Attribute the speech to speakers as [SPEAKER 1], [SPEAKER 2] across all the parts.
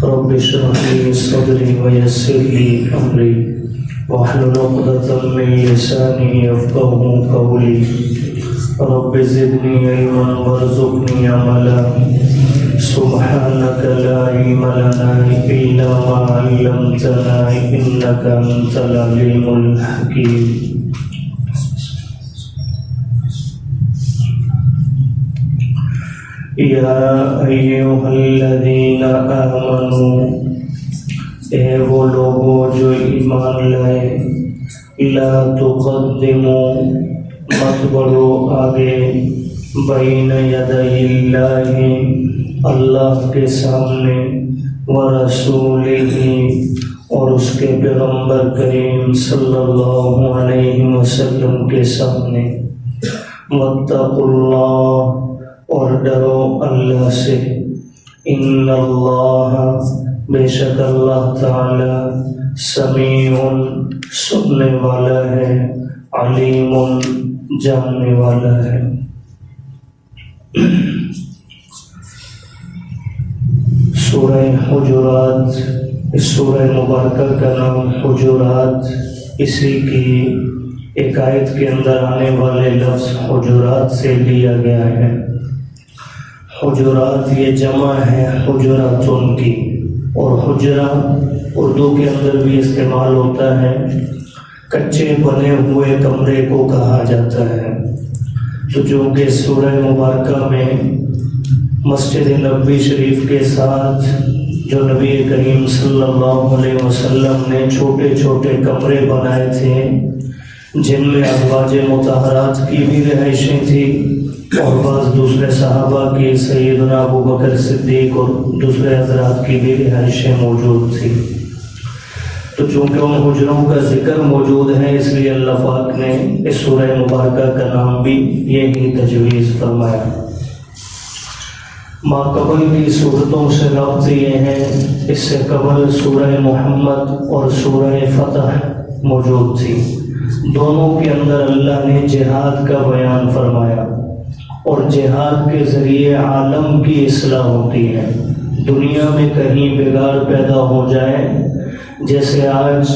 [SPEAKER 1] رب اشرح لي صدري ويسر لي امري واحلل عقدة من لساني يفقهوا قولي رب زدني علما وارزقني عملا سبحانك لا علم لنا الا ما علمتنا انك انت العليم الحكيم. یا ایھا الذین آمنوا، اے وہ لوگوں جو ایمان لائے، لا تقدموا، مت بڑھو آگے، بین یدی اللہ، اللہ کے سامنے، ورسولہ، اور اس کے پیغمبر کریم صلی اللہ علیہ وسلم کے سامنے، واتقوا اللہ، اور ڈرو اللہ سے، ان اللہ، بے شک اللہ تعالی، سمیع، سننے والا ہے، علیم، جاننے والا ہے۔ سورہ حجرات، اس سورہ مبارکہ کا نام حجرات اسی کی ایک آیت کے اندر آنے والے لفظ حجرات سے لیا گیا ہے۔ حجرات یہ جمع ہے حجراتن کی، اور حجرہ اردو کے اندر بھی استعمال ہوتا ہے، کچے بنے ہوئے کمرے کو کہا جاتا ہے۔ تو جو کہ سورہ مبارکہ میں مسجد نبوی شریف کے ساتھ جو نبی کریم صلی اللہ علیہ وسلم نے چھوٹے چھوٹے کمرے بنائے تھے، جن میں ازواج مطہرات کی بھی رہائشیں تھیں، اور بعض دوسرے صحابہ کی، سیدنا ابو بکر صدیق اور دوسرے حضرات کی بھی رہائشیں موجود تھی۔ تو چونکہ ان حجروں کا ذکر موجود ہے، اس لیے اللہ پاک نے اس سورہ مبارکہ کا نام بھی یہی تجویز فرمایا۔ ما قبل کی صورتوں سے ربط یہ ہے، اس سے قبل سورہ محمد اور سورہ فتح موجود تھی، دونوں کے اندر اللہ نے جہاد کا بیان فرمایا، اور جہاد کے ذریعے عالم کی اصلاح ہوتی ہے۔ دنیا میں کہیں بگاڑ پیدا ہو جائے، جیسے آج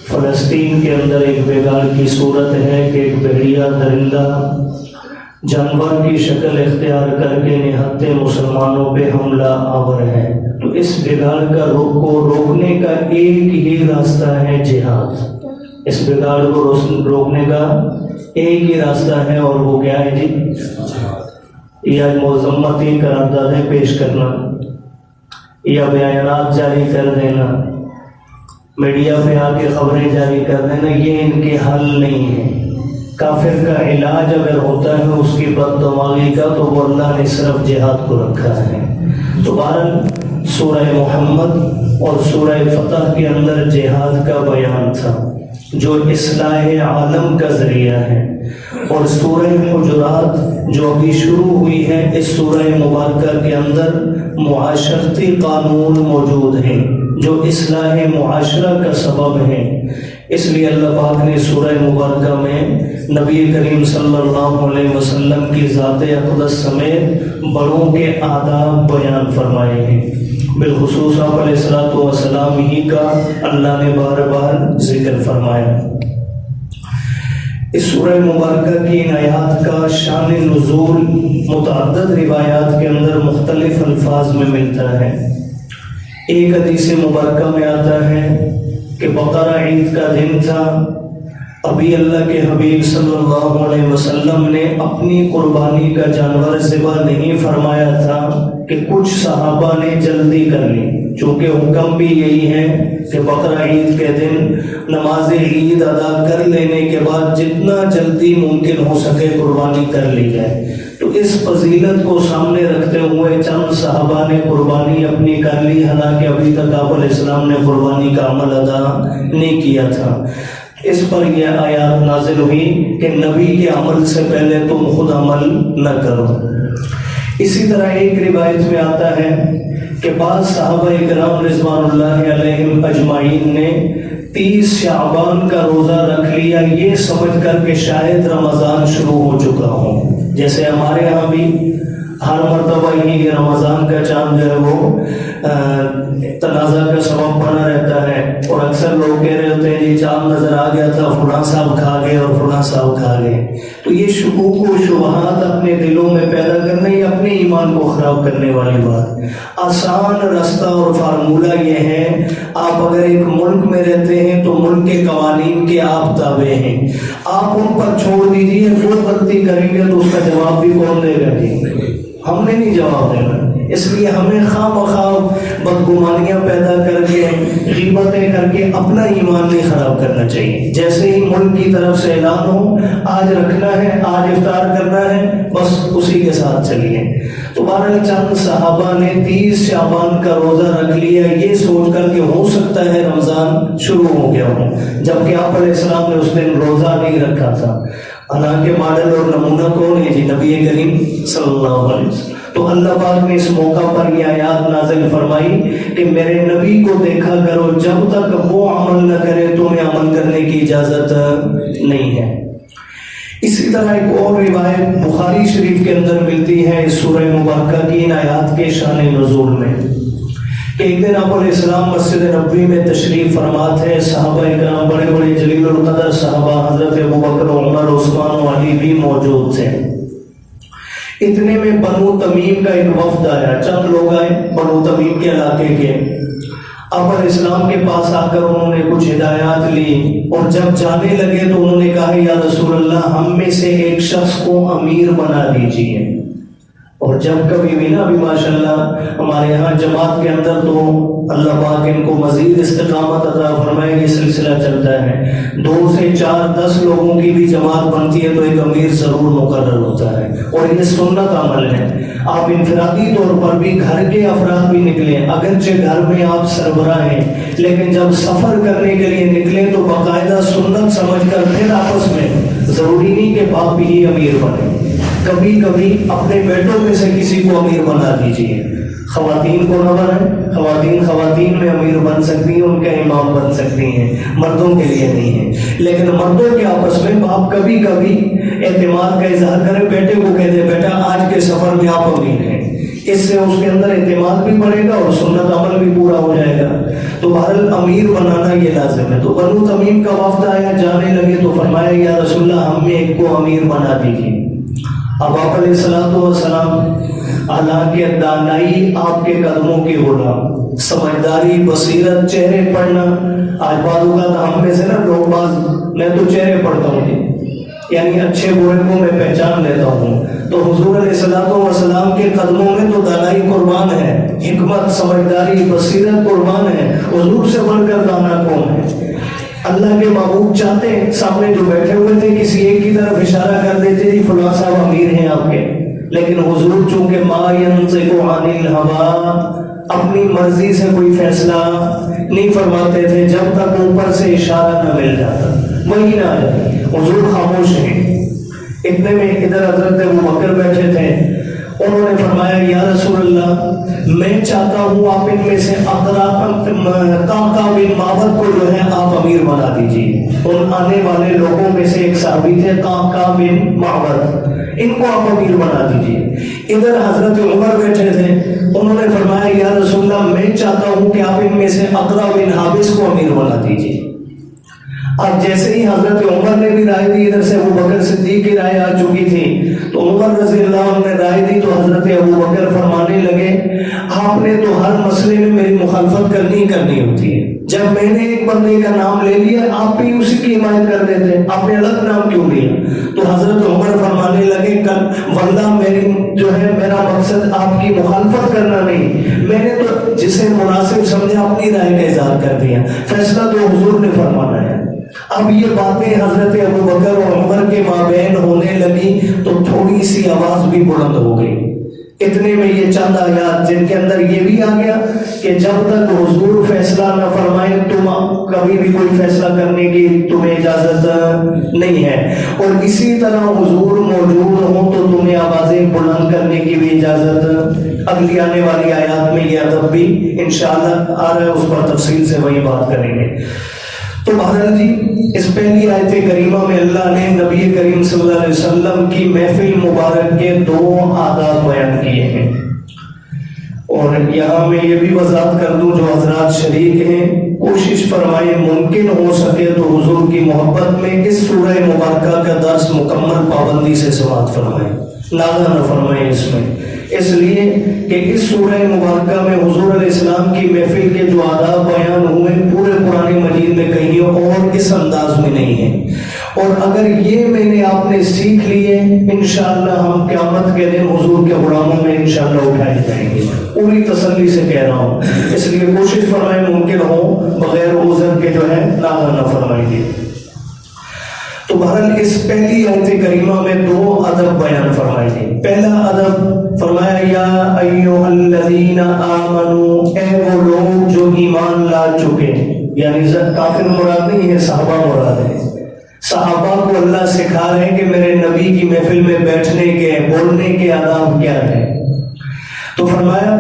[SPEAKER 1] فلسطین کے اندر ایک بگاڑ کی صورت ہے کہ ایک بحریہ درندہ جانور کی شکل اختیار کر کے نہتے مسلمانوں پہ حملہ آور ہے، تو اس بگاڑ کو روکنے کا ایک ہی راستہ ہے جہاد۔ اس بگاڑ کو روکنے کا ایک ہی راستہ ہے، اور وہ کیا ہے جی؟ یا مذمتی قراردادیں پیش کرنا، یا بیانات جاری کر دینا، میڈیا پہ آ کے خبریں جاری کر دینا، یہ ان کے حل نہیں ہے۔ کافر کا علاج اگر ہوتا ہے اس کی بددماغی کا، تو وہ اللہ نے صرف جہاد کو رکھا ہے۔ تو بہرحال سورہ محمد اور سورہ فتح کے اندر جہاد کا بیان تھا، جو اصلاح عالم کا ذریعہ ہے، اور سورہ حجرات جو ابھی شروع ہوئی ہے، اس سورہ مبارکہ کے اندر معاشرتی قانون موجود ہیں جو اصلاح معاشرہ کا سبب ہے۔ اس لیے اللہ پاک نے سورہ مبارکہ میں نبی کریم صلی اللہ علیہ وسلم کی ذات اقدس سمیت بڑوں کے آداب بیان فرمائے ہیں۔ بالخصوص آپ علیہ الصلوۃ والسلام ہی کا اللہ نے بار بار ذکر فرمایا۔ اس سورہ مبارکہ کی ان آیات کا شان نزول متعدد روایات کے اندر مختلف الفاظ میں ملتا ہے۔ ایک حدیث مبارکہ میں آتا ہے کہ بقرہ عید کا دن تھا، ابھی اللہ کے حبیب صلی اللہ علیہ وسلم نے اپنی قربانی کا جانور ذبح نہیں فرمایا تھا کہ کچھ صحابہ نے جلدی کر لی، چونکہ حکم بھی یہی ہے کہ بقرہ عید کے دن نماز عید ادا کر لینے کے بعد جتنا جلدی ممکن ہو سکے قربانی کر لی جائے۔ تو اس فضیلت کو سامنے رکھتے ہوئے چند صحابہ نے قربانی اپنی کر لی، حالانکہ ابھی تک آپ علیہ السلام نے قربانی کا عمل ادا نہیں کیا تھا۔ اس پر یہ آیات نازل ہوئی کہ نبی کے عمل سے پہلے تم خود عمل نہ کرو۔ اسی طرح ایک روایت میں آتا ہے کہ بعض صحابہ کرام رضوان اللہ علیہم اجمعین نے 30 شعبان کا روزہ رکھ لیا، یہ سمجھ کر کہ شاید رمضان شروع ہو چکا ہو۔ جیسے ہمارے ہاں بھی ہر مرتبہ یہ رمضان کا چاند جو ہے وہ تنازع کا سبب بنا رہتا ہے، اور اکثر لوگ کہہ رہے ہوتے ہیں جی چاند نظر آ گیا تھا، فلاں صاحب کھا گئے اور فلاں صاحب کھا گئے. تو یہ شکوک و شبہات اپنے دلوں میں پیدا کرنا، یہ اپنے ایمان کو خراب کرنے والی بات. آسان رستہ اور فارمولہ یہ ہے، آپ اگر ایک ملک میں رہتے ہیں تو ملک کے قوانین کے آپ تابع ہیں، آپ ان پر چھوڑ دیجیے، وہ غلطی کریں گے تو اس کا جواب بھی کون دے گا؟ جی ہم نے نہیں جواب دینا. اس لیے ہمیں خواہ مخواہ بدگمانیاں پیدا کر کے، غیبتیں کر کے اپنا ایمان نہیں خراب کرنا چاہیے. جیسے ہی ملک کی طرف سے اعلان ہو آج رکھنا ہے، آج افطار کرنا ہے، بس اسی کے ساتھ چلیے. تو بہرحال چند صحابہ نے 30 شعبان کا روزہ رکھ لیا یہ سوچ کر کہ ہو سکتا ہے رمضان شروع ہو گیا ہو، جبکہ آپ علیہ السلام نے اس دن روزہ نہیں رکھا تھا. حالانکہ ماڈل اور نمونہ کون ہے؟ جی نبی کریم صلی اللہ علیہ وسلم. تو اللہ پاک نے اس موقع پر یہ آیات نازل فرمائی کہ میرے نبی کو دیکھا کرو، جب تک وہ عمل نہ کرے تمہیں عمل کرنے کی اجازت نہیں ہے. اسی طرح ایک اور روایت بخاری شریف کے اندر ملتی ہے اس سورہ مبارکہ کی ان آیات کے شان نزول میں، کہ ایک دن آپ علیہ السلام مسجد نبوی میں تشریف فرما تھے. صحابہ اکرام بڑے بڑے جلیل القدر صحابہ حضرت ابوبکر عمر عثمان و علی بھی موجود تھے. اتنے میں بنو تمیم کا ایک وفد آیا، چند لوگ آئے بنو تمیم کے علاقے کے. آپ علیہ السلام کے پاس آ کر انہوں نے کچھ ہدایات لی، اور جب جانے لگے تو انہوں نے کہا یا رسول اللہ ہم میں سے ایک شخص کو امیر بنا دیجیے. اور جب کبھی بھی نا ابھی ماشاءاللہ ہمارے یہاں جماعت کے اندر تو اللہ پاک ان کو مزید استقامت عطا فرمائے، یہ سلسلہ چلتا ہے، 2 سے 4 10 لوگوں کی بھی جماعت بنتی ہے تو ایک امیر ضرور مقرر ہوتا ہے، اور یہ سنت عمل ہے. آپ انفرادی طور پر بھی گھر کے افراد بھی نکلیں، اگرچہ گھر میں آپ سربراہ ہیں لیکن جب سفر کرنے کے لیے نکلیں تو باقاعدہ سنت سمجھ کر پھر آپس میں، ضروری نہیں کہ باپ بھی ہی امیر بنے، کبھی کبھی اپنے بیٹوں میں سے کسی کو امیر بنا دیجیے. خواتین کو نہ بنائیں، خواتین میں امیر بن سکتی ہیں، ان کا امام بن سکتی ہیں، مردوں کے لیے نہیں ہے. لیکن مردوں کے آپس میں باپ کبھی کبھی اعتماد کا اظہار کرے، بیٹے کو کہہ دے بیٹا آج کے سفر میں آپ امیر ہیں، اس سے اس کے اندر اعتماد بھی بڑھے گا اور سنت عمل بھی پورا ہو جائے گا. تو بہرحال امیر بنانا یہ لازم ہے. تو بنو تمیم کا وفد آیا، جانے لگے تو فرمایا یا رسول اللہ ہم میں ایک کو امیر بنا دیجیے. اب آپ علیہ السلام حالانکہ دانائی آپ کے قدموں کی غلام، سمجھداری، بصیرت، چہرے پڑھنا، آج بعض اوقات ہم میں سے نا لوگ میں تو چہرے پڑھتا ہوں، یعنی اچھے برے کو میں پہچان لیتا ہوں. تو حضور علیہ السلام کے قدموں میں تو دانائی قربان ہے، حکمت، سمجھداری، بصیرت قربان ہے. حضور سے بڑھ کر دانا کون ہے؟ اللہ کے محبوب چاہتے ہیں سامنے جو بیٹھے ہوئے تھے کسی ایک کی طرف اشارہ کر دیتے جی فلاں صاحب امیر ہیں آپ کے، لیکن حضور چونکہ ما ينطق عن الهوى اپنی مرضی سے کوئی فیصلہ نہیں فرماتے تھے جب تک اوپر سے اشارہ نہ مل جاتا، وہی نہ آئے. حضور خاموش ہیں. اتنے میں ادھر حضرت ابوبکر بیٹھے تھے، انہوں نے فرمایا یا رسول اللہ میں چاہتا ہوں آپ ان میں سے قعقاع بن معبد کو جو ہے آپ امیر بنا دیجیے. ان آنے والے لوگوں میں سے ایک صحابی تھے قعقاع بن معبد، ان کو آپ امیر بنا دیجیے. ادھر حضرت عمر بیٹھے تھے، انہوں نے فرمایا یا رسول اللہ میں چاہتا ہوں کہ آپ ان میں سے اقرع بن حابس کو امیر بنا دیجیے. اب جیسے ہی حضرت عمر نے بھی رائے دی، ادھر سے ابوبکر صدیق کی رائے آ چکی تھی، تو عمر رضی اللہ عنہ نے رائے دی تو حضرت ابوبکر فرمانے لگے آپ نے تو ہر مسئلے میں میری مخالفت کرنی ہوتی ہے، جب میں نے ایک بندے کا نام لے لیا آپ بھی اسی کی حمایت کر دیتے، آپ نے الگ نام کیوں لیا؟ تو حضرت عمر فرمانے لگے واللہ میرا مقصد آپ کی مخالفت کرنا نہیں، میں نے تو جسے مناسب سمجھا اپنی رائے کا اظہار کر دیا، فیصلہ تو حضور نے فرمانا ہے. اب یہ باتیں حضرت ابوبکر اور عمر کے مابین ہونے لگی تو تھوڑی سی آواز بھی بلند ہو گئی. اتنے میں یہ چند آیات جن کے اندر یہ بھی آ گیا کہ جب تک حضور فیصلہ نہ فرمائے تم کبھی بھی کوئی فیصلہ کرنے کی تمہیں اجازت نہیں ہے، اور اسی طرح حضور موجود ہوں تو تمہیں آوازیں بلند کرنے کی بھی اجازت. اگلی آنے والی آیات میں یہ ادب بھی انشاءاللہ آ رہا ہے، اس پر تفصیل سے وہی بات کریں گے. تو بہرحال جی اس پہلی آیت کریمہ میں اللہ نے نبی کریم صلی اللہ علیہ وسلم کی محفل مبارک کے 2 آداب بیان کیے ہیں، اور یہاں میں یہ بھی وضاحت کر دوں جو حضرات شریک ہیں، کوشش فرمائیں ممکن ہو سکے تو حضور کی محبت میں اس سورہ مبارکہ کا درس مکمل پابندی سے سماعت فرمائیں، ناغہ نہ فرمائیں اس میں، اس لیے کہ اس سورہ مبارکہ میں حضور علیہ السلام کی محفل کے جو آداب بیان ہوئے پورے قرآن مجید میں کہیں اور اس انداز میں نہیں ہیں، اور اگر یہ میں نے آپ نے سیکھ لیے انشاءاللہ ہم قیامت کے دن حضور کے غلاموں میں انشاءاللہ اٹھائے جائیں گے، پوری تسلی سے کہہ رہا ہوں، اس لیے کوشش فرمائیں ممکن ہو بغیر عذر کے جو ہے ناغہ نہ فرمائیں گے۔ تو بہرحال اس پہلی آیت کریمہ میں 2 ادب بیان فرمائے گئے۔ پہلا ادب فرمایا یا ایھا الذین آمنوا، اے وہ لوگ جو ایمان لا چکے، یعنی کافر مراد نہیں ہے، صحابہ مراد ہے۔ صحابہ کو اللہ سکھا رہے ہیں کہ میرے نبی کی محفل میں بیٹھنے کے بولنے کے آداب کیا ہیں، تو فرمایا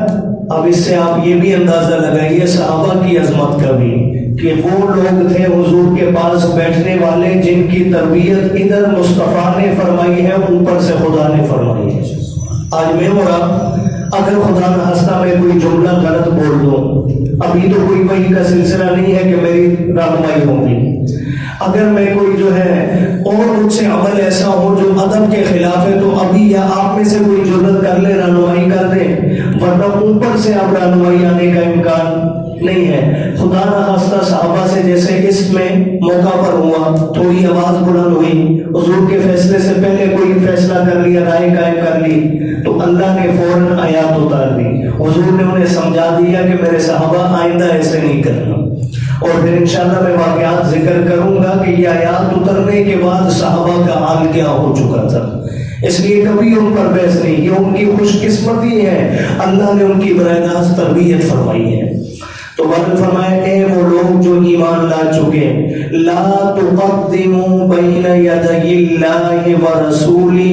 [SPEAKER 1] اب اس سے آپ یہ بھی اندازہ لگائیے صحابہ کی عظمت کا بھی، کہ وہ لوگ تھے حضور کے پاس بیٹھنے والے جن کی تربیت ادھر مصطفیٰ نے فرمائی ہے، اوپر سے خدا نے فرمائی ہے۔ آج میں اور آپ اگر خدا نہ خواستہ میں کوئی جملہ غلط بول دوں، ابھی تو کوئی وحی کا سلسلہ نہیں ہے کہ میری رہنمائی ہوگی، اگر میں کوئی جو ہے اور مجھ سے عمل ایسا ہو جو ادب کے خلاف ہے تو ابھی یا آپ میں سے کوئی جرات کر لے رہنمائی کر دے، ورنہ اوپر سے اب رہنمائی آنے کا امکان نہیں ہے۔ خدا نہ خواستہ صحابہ سے جیسے اس میں موقع پر ہوا، تھوڑی آواز بلند ہوئی، حضور کے فیصلے سے پہلے کوئی فیصلہ کر لیا، رائے قائم کر لی، تو اللہ نے فوراً آیات اتار دی، حضور نے انہیں سمجھا دیا کہ میرے صحابہ آئندہ ایسے نہیں کرنا، اور پھر انشاءاللہ میں واقعات ذکر کروں گا کہ یہ آیات اترنے کے بعد صحابہ کا حال کیا ہو چکا تھا، اس لیے کبھی ان پر بحث نہیں، یہ ان کی خوش قسمتی ہے، اللہ نے ان کی براہ راست تربیت فرمائی ہے۔ تو بلند فرمائے اے وہ لوگ جو ایمان لا چکے، لا تقدموا بین یدی اللہ ورسولہ،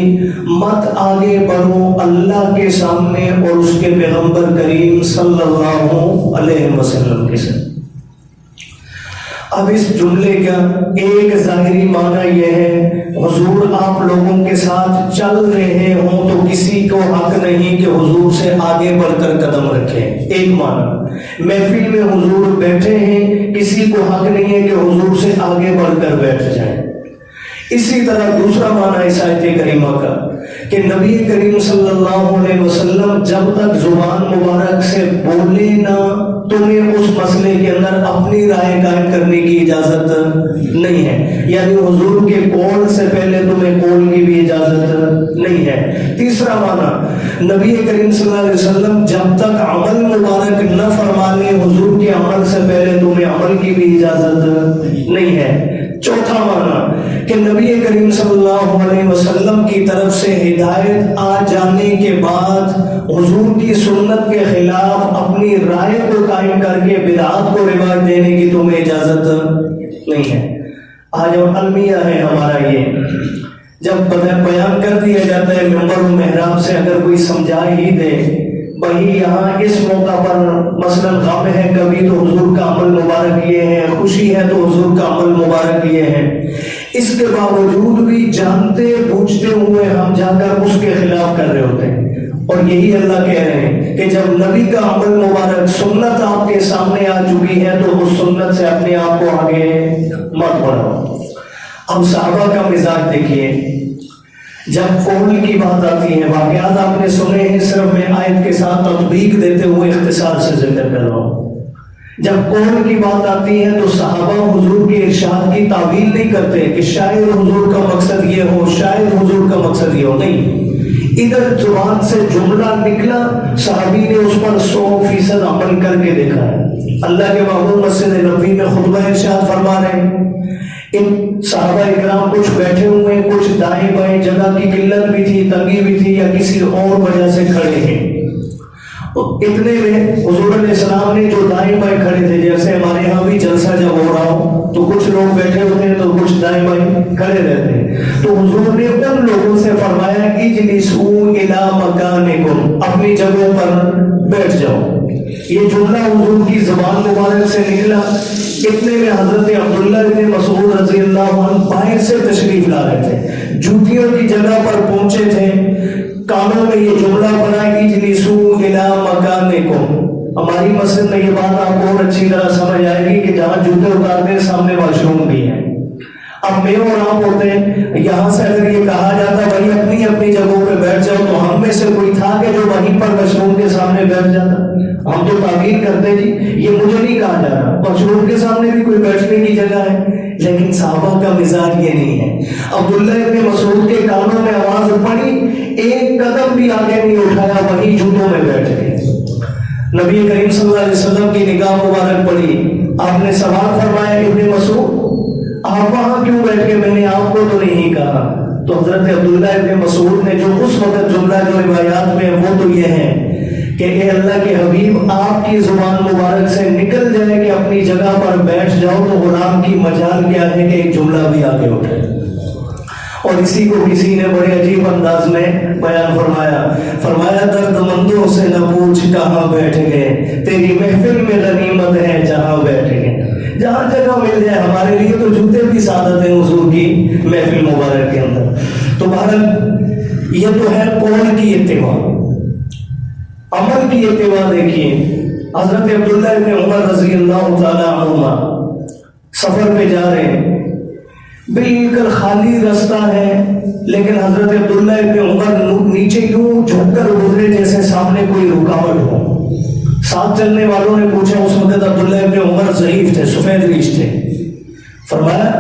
[SPEAKER 1] مت آگے بڑھو اللہ کے سامنے اور اس کے پیغمبر کریم صلی اللہ علیہ وسلم کے ساتھ۔ اب اس جملے کا ایک ظاہری معنی یہ ہے حضور آپ لوگوں کے ساتھ چل رہے ہوں تو کسی کو حق نہیں کہ حضور سے آگے بڑھ کر قدم رکھیں، ایک معنی۔ محفل میں حضور بیٹھے ہیں، کسی کو حق نہیں ہے کہ حضور سے آگے بڑھ کر بیٹھ جائیں۔ اسی طرح دوسرا معنی اس آیت کریمہ کا کہ نبی کریم صلی اللہ علیہ وسلم جب تک زبان مبارک سے بولے نہ، تمہیں اس مسئلے کے اندر اپنی رائے قائم کرنے کی اجازت نہیں ہے، یعنی حضور کے قول سے پہلے تمہیں قول کی بھی اجازت نہیں ہے۔ تیسرا معنی نبی کریم صلی اللہ علیہ وسلم جب تک عمل مبارک نہ فرمانے حضور کے عمل سے پہلے تمہیں عمل کی بھی اجازت نہیں ہے۔ چوتھا معنی کہ نبی کریم صلی اللہ علیہ وسلم کی طرف سے ہدایت آ جانے کے بعد حضور کی سنت کے خلاف اپنی رائے کو قائم کر کے بدعات کو رواج دینے کی تمہیں اجازت نہیں ہے۔ آج المیہ ہے ہمارا، یہ جب بیان کر دیا جاتا ہے منبر و محراب سے، اگر کوئی سمجھا ہی دے وہی یہاں اس موقع پر مثلا غم ہے کبھی تو حضور کا عمل مبارک یہ ہے، خوشی ہے تو حضور کا عمل مبارک یہ ہے، اس کے باوجود بھی جانتے بوجھتے ہوئے ہم جا کر اس کے خلاف کر رہے ہوتے ہیں۔ اور یہی اللہ کہہ رہے ہیں کہ جب نبی کا عمل مبارک سنت آپ کے سامنے آ چکی ہے تو اس سنت سے اپنے آپ کو آگے مت بڑھاؤ۔ اب صحابہ کا مزاج دیکھیے، جب قول کی بات آتی ہے، واقعات آپ نے سنے ہیں، صرف میں آیت کے ساتھ تطبیق دیتے ہوئے اختصار سے ذکر کر رہا ہوں۔ جب قول کی بات آتی ہے تو صحابہ حضور کے ارشاد کی تعویل نہیں کرتے کہ شاید حضور کا مقصد یہ ہو، شاید حضور کا مقصد یہ ہو، نہیں، ادھر زبان سے جملہ نکلا، صحابی نے اس پر 100% عمل کر کے دیکھا ہے۔ اللہ کے محبوب مسجد نبوی میں خطبہ ارشاد فرما رہے ہیں، ان صحابہ اکرام کچھ بیٹھے ہوئے، کچھ دائیں بائیں، جگہ کی قلت بھی تھی، تنگی بھی تھی، یا کسی اور وجہ سے کھڑے ہیں۔ اتنے میں حضور علیہ السلام نے جو دائیں بائیں کھڑے تھے، جیسے ہمارے یہاں بھی جلسہ جب ہو رہا ہو تو کچھ لوگ بیٹھے ہوتے ہیں تو کچھ دائیں بائیں کھڑے رہتے ہیں، تو حضور نے ان لوگوں سے فرمایا اجلسوا الی مکانکم، اپنی جگہوں پر بیٹھ جاؤ۔ یہ جملہ حضور کی زبان مبارک سے نکلا، اتنے میں حضرت عبداللہ بن مسعود رضی اللہ عنہ باہر سے تشریف لا رہے تھے، جوتیوں کی جگہ پر پہنچے تھے، کانوں میں یہ جملہ پڑا اجلسوا الی مکانکم۔ ہماری مسجد میں یہ بات آپ کو اور اچھی طرح سمجھ آئے گی کہ جہاں جوتے اتارتے ہیں سامنے واش روم بھی ہے۔ اب میں اور آپ ہوتے ہیں، یہاں سے اگر یہ کہا جاتا بھائی اپنی اپنی جگہوں پہ بیٹھ جاؤ، تو ہم میں سے کوئی تھا کہ جو وہیں پر واش روم کے سامنے بیٹھ جاتا؟ ہم تو تعبیر کرتے جی یہ مجھے نہیں کہا جا رہا، واش روم کے سامنے بھی کوئی بیٹھنے کی جگہ ہے، لیکن صحابہ کا مزاج یہ نہیں ہے۔ عبداللہ ابن مسعود کے کانوں میں آواز پڑی، ایک قدم بھی آگے نہیں اٹھایا، وہیں جوتوں میں بیٹھ گئے۔ نبی کریم صلی اللہ علیہ وسلم کی نگاہ مبارک پڑی، آپ نے سوال فرمایا ابن مسعود آپ وہاں کیوں بیٹھ کے؟ میں نے آپ کو تو نہیں کہا۔ تو حضرت عبداللہ ابن مسعود نے جو اس وقت جملہ جو روایات میں وہ تو یہ ہے کہ اے اللہ کے حبیب آپ کی زبان مبارک سے نکل جائے کہ اپنی جگہ پر بیٹھ جاؤ، تو غلام کی مجال کیا ہے کہ ایک جملہ بھی آگے اٹھے۔ اور اسی کو کسی نے بڑے عجیب انداز میں بیان فرمایا درد مندوں سے نہ پوچھ کہاں بیٹھ گئے، تیری محفل میں غنیمت ہے جہاں بیٹھ گئے۔ جہاں جگہ مل جائے، ہمارے لیے تو جوتے بھی سعادت ہیں حضور کی محفل مبارک کے اندر۔ تو بہرحال یہ تو ہے قول کی اتباع، عمل کی اتباع دیکھیے۔ حضرت عبداللہ ابن عمر رضی اللہ تعالی عنہما سفر پہ جا رہے ہیں، بالکل خالی راستہ ہے، لیکن حضرت عبداللہ ابن عمر نیچے یوں جھک کر گزرے جیسے سامنے کوئی رکاوٹ ہو۔ ساتھ چلنے والوں نے پوچھا، اس وقت عبداللہ ابن عمر ضعیف تھے، سفید ریش تھے، فرمایا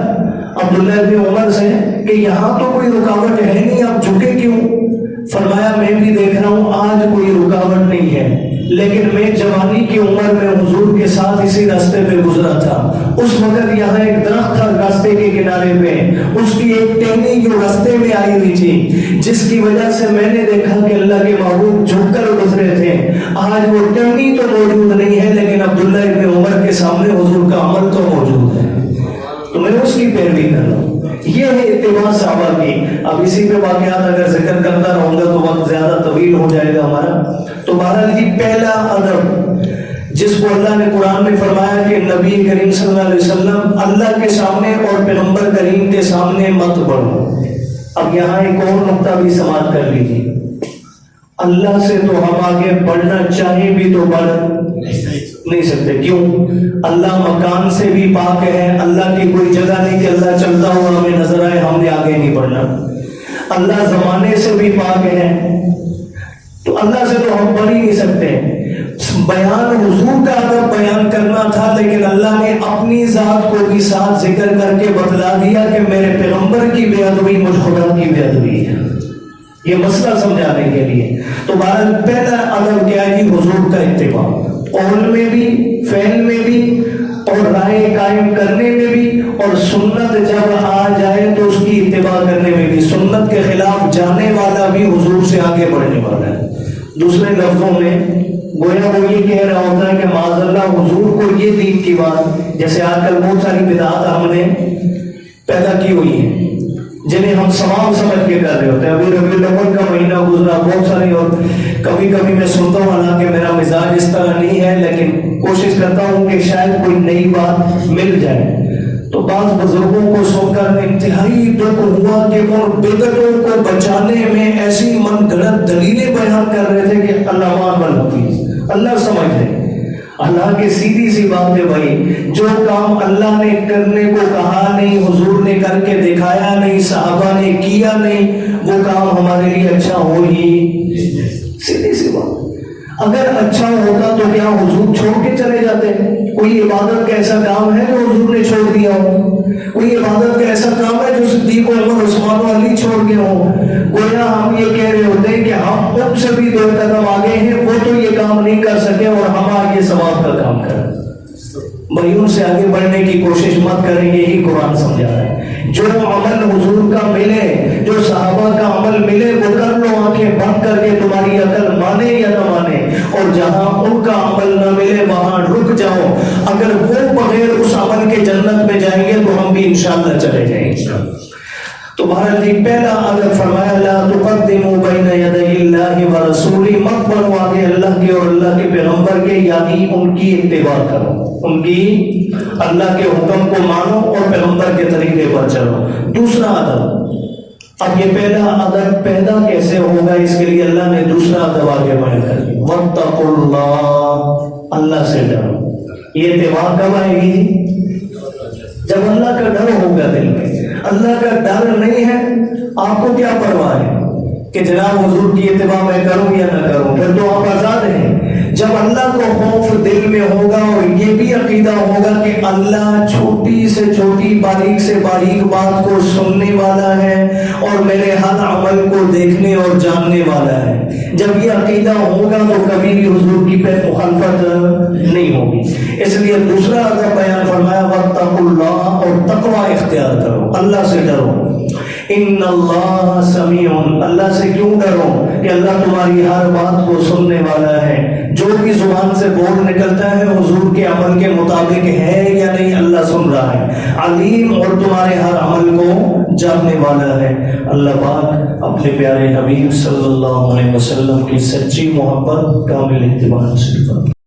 [SPEAKER 1] عبداللہ ابن عمر سے کہ یہاں تو کوئی رکاوٹ ہے نہیں، آپ جھکے کیوں؟ فرمایا میں بھی دیکھ رہا ہوں آج کوئی رکاوٹ نہیں ہے، لیکن میں جوانی کی عمر میں حضور کے ساتھ اسی راستے پہ گزرا تھا، اس وقت یہاں ایک درخت تھا راستے کے کنارے پہ، اس کی ایک ٹہنی جو راستے میں آئی ہوئی تھی، جس کی وجہ سے میں نے دیکھا کہ اللہ کے محبوب جھک کر گزرے تھے۔ آج وہ ٹہنی تو موجود نہیں ہے، لیکن عبداللہ ابن عمر کے سامنے حضور کا عمل تو موجود ہے، تو میں اس کی پیروی کر رہا ہوں۔ یہ ہے اتباع صحابہ کی۔ اب اسی پہ واقعات اگر ذکر کرتا رہوں گا تو وقت زیادہ طویل ہو جائے گا ہمارا۔ تو بہرحال یہ پہلا ادب جس کو اللہ نے قرآن میں فرمایا کہ نبی کریم صلی اللہ علیہ وسلم اللہ کے سامنے اور پیغمبر کریم کے سامنے مت بڑھو۔ اب یہاں ایک اور نقطہ بھی سماعت کر لیجیے، اللہ سے تو ہم آگے بڑھنا چاہیں بھی تو بڑھ نہیں سکتے۔ کیوں؟ اللہ مکان سے بھی پاک ہے، اللہ کی کوئی جگہ نہیں کہ اللہ چلتا ہوا ہمیں نظر آئے ہم نے آگے نہیں بڑھنا۔ اللہ زمانے سے بھی پاک ہے، تو اللہ سے تو ہم بڑھ ہی نہیں سکتے۔ بیان حضور کا ادب بیان کرنا تھا، لیکن اللہ نے اپنی ذات کو بھی ساتھ ذکر کر کے بتلا دیا کہ میرے پیغمبر کی بے ادبی مجھ خدا کی بے ادبی ہے، یہ مسئلہ سمجھانے کے لیے۔ تو بہرحال پہلا ادب کیا ہے؟ حضور کا اتباع، قول میں بھی، فعل میں بھی، اور رائے قائم کرنے میں بھی، اور سنت جب آ جائے تو اس کی اتباع کرنے میں بھی۔ سنت کے خلاف جانے والا بھی حضور سے آگے بڑھنے والا ہے۔ دوسرے لفظوں میں گویا وہ یہ کہہ رہا ہوتا ہے کہ معاذ اللہ حضور کو یہ دین کی بات، جیسے آج کل بہت ساری بدعات ہم نے پیدا کی ہوئی ہیں جنہیں ہم ثواب سمجھ کے کر رہے ہوتے ہیں۔ ابھی ربیع الاول کا مہینہ گزرا، بہت ساری، اور کبھی کبھی میں سنتا ہوں، حالانکہ میرا مزاج اس طرح نہیں ہے، لیکن کوشش کرتا ہوں کہ شاید کوئی نئی بات مل جائے، تو بعض بزرگوں کو سن کر انتہائی دکھ ہوا کہ ان بدعتوں کو بچانے میں ایسی من گھڑت دلیلیں بیان کر رہے تھے کہ اللہ حافظ، اللہ سمجھ لے۔ اللہ کی سیدھی سی بات ہے بھائی، جو کام اللہ نے کرنے کو کہا نہیں، حضور نے کر کے دکھایا نہیں، صحابہ نے کیا نہیں، وہ کام ہمارے لیے اچھا ہو ہی، سیدھی سی بات۔ اگر اچھا ہوتا تو کیا حضور چھوڑ کے چلے جاتے؟ کوئی عبادت کا ایسا کام ہے جو حضور نے چھوڑ دیا ہو؟ کوئی عبادت کا ایسا کام ہے جو صدیق و عمر عثمان و علی چھوڑ گئے ہوں؟ گویا ہم یہ کہہ رہے ہوتے ہیں کہ ہم ان سے بھی دو قدم آگے ہیں، وہ تو یہ کام نہیں کر سکے اور ہم آگے ثواب کا کام کریں۔ بھائی ان سے آگے بڑھنے کی کوشش مت کریں، یہی قرآن سمجھا ہے۔ جو عمل حضور کا ملے، جو صحابہ کا عمل ملے، وہ کر لو آنکھیں بند کر کے، تمہاری عقل مانے یا نہ مانے، اور جہاں ان کا عمل نہ ملے وہاں رک جاؤ۔ اگر وہ بغیر اس عمل کے جنت میں جائیں گے تو ہم بھی انشاءاللہ چلے جائیں گے۔ تو بہرحال جی پہلا اگر فرمایا لا تقدموا بین یدی اللہ ورسولہ، مت بڑھو آگے اللہ کے اور اللہ کے پیغمبر کے یعنی ان کی اتباع کرو، ان کی اللہ کے حکم کو مانو اور پیغمبر کے طریقے پر چلو۔ دوسرا ادب، اب یہ پہلا ادب پیدا کیسے ہوگا، اس کے لیے اللہ نے دوسرا ادب آگے بیان کر دیا، واتقوا اللہ، اللہ سے ڈرو۔ یہ اتباع کب آئے گی؟ جب اللہ کا ڈر ہوگا دل میں۔ اللہ کا ڈر نہیں ہے، آپ کو کیا پرواہ ہے کہ جناب حضور کی اتباع میں کروں یا نہ کروں، پھر تو آپ آزاد ہیں۔ جب اللہ کو خوف دل میں ہوگا اور یہ بھی عقیدہ ہوگا کہ اللہ چھوٹی سے چھوٹی باریک سے باریک بات کو سننے والا ہے اور میرے ہر عمل کو دیکھنے اور جاننے والا ہے، جب یہ عقیدہ ہوگا تو کبھی بھی حضور کی پہ مخالفت نہیں ہوگی۔ اس لیے دوسرا ادب بیان فرمایا واتقوا اللہ، اور تقوی اختیار کرو، اللہ سے ڈرو۔ ان اللہ سمیع، اللہ سے کیوں ڈرو کہ اللہ تمہاری ہر بات کو سننے والا ہے، جو بھی زبان سے بول نکلتا ہے حضور کے عمل کے مطابق ہے یا نہیں اللہ سن رہا ہے، علیم، اور تمہارے ہر عمل کو جاننے والا ہے۔ اللہ پاک اپنے پیارے حبیب صلی اللہ علیہ وسلم کی سچی محبت کامل اتباع نصیب فرمائے۔